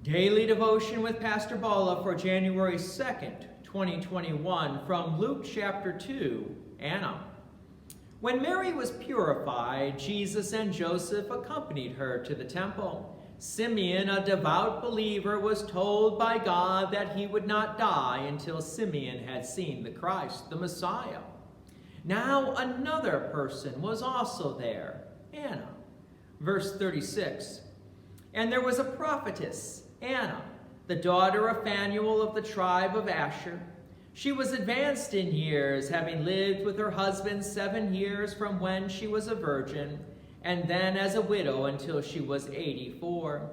Daily Devotion with Pastor Balla for January 2nd, 2021, from Luke chapter 2, Anna. When Mary was purified, Jesus and Joseph accompanied her to the temple. Simeon, a devout believer, was told by God that he would not die until Simeon had seen the Christ, the Messiah. Now another person was also there, Anna. Verse 36, and there was a prophetess, Anna, the daughter of Phanuel of the tribe of Asher. She was advanced in years, having lived with her husband 7 years from when she was a virgin, and then as a widow until she was 84.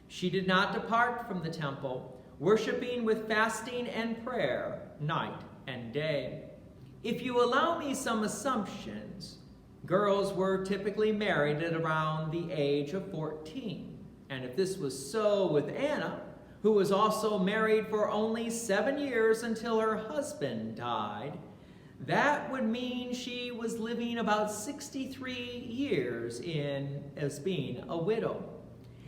She did not depart from the temple, worshiping with fasting and prayer night and day. If you allow me some assumptions, girls were typically married at around the age of 14. And if this was so with Anna, who was also married for only 7 years until her husband died, that would mean she was living about 63 years as being a widow.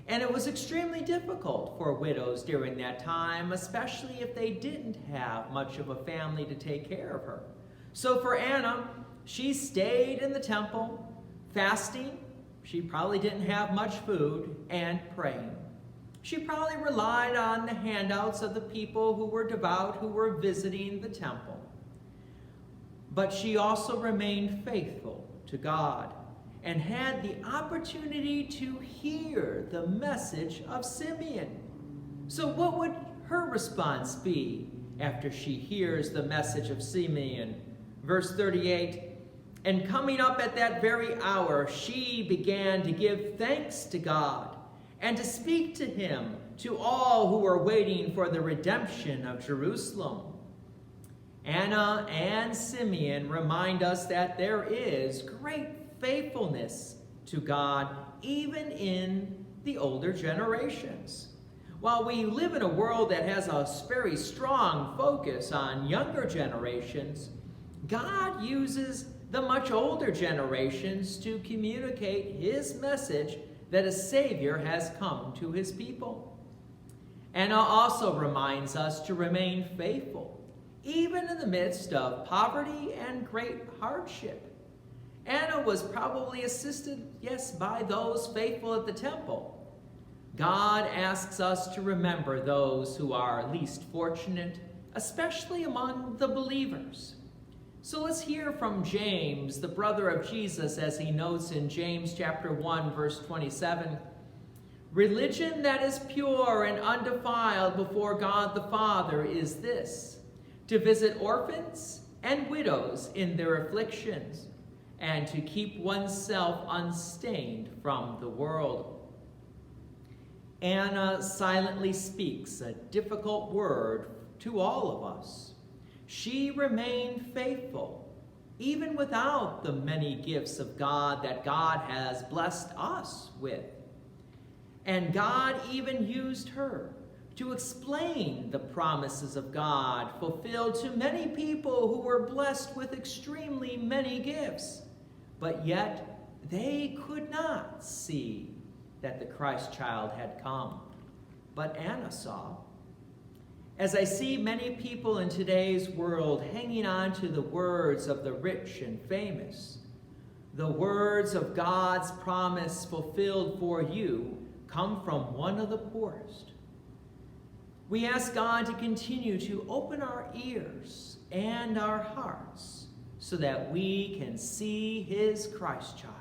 And it was extremely difficult for widows during that time, especially if they didn't have much of a family to take care of her. So for Anna, she stayed in the temple, fasting. She probably didn't have much food, and praying. She probably relied on the handouts of the people who were devout, who were visiting the temple. But she also remained faithful to God and had the opportunity to hear the message of Simeon. So what would her response be after she hears the message of Simeon? Verse 38, and coming up at that very hour, she began to give thanks to God and to speak to him to all who were waiting for the redemption of Jerusalem. Anna and Simeon remind us that there is great faithfulness to God even in the older generations. While we live in a world that has a very strong focus on younger generations, God uses the much older generations to communicate his message that a Savior has come to his people. Anna also reminds us to remain faithful, even in the midst of poverty and great hardship. Anna was probably assisted, yes, by those faithful at the temple. God asks us to remember those who are least fortunate, especially among the believers. So let's hear from James, the brother of Jesus, as he notes in James chapter 1, verse 27. Religion that is pure and undefiled before God the Father is this, to visit orphans and widows in their afflictions, and to keep oneself unstained from the world. Anna silently speaks a difficult word to all of us. She remained faithful, even without the many gifts of God that God has blessed us with. And God even used her to explain the promises of God fulfilled to many people who were blessed with extremely many gifts, but yet they could not see that the Christ child had come. But Anna saw. As I see many people in today's world hanging on to the words of the rich and famous, the words of God's promise fulfilled for you come from one of the poorest. We ask God to continue to open our ears and our hearts so that we can see his Christ child.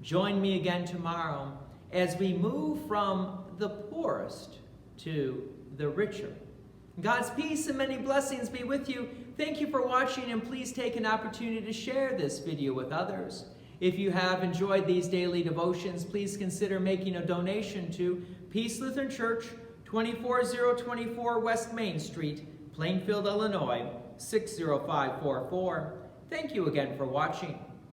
Join me again tomorrow as we move from the poorest to the richer. God's peace and many blessings be with you. Thank you for watching, and please take an opportunity to share this video with others. If you have enjoyed these daily devotions, please consider making a donation to Peace Lutheran Church, 24024 West Main Street, Plainfield, Illinois, 60544. Thank you again for watching.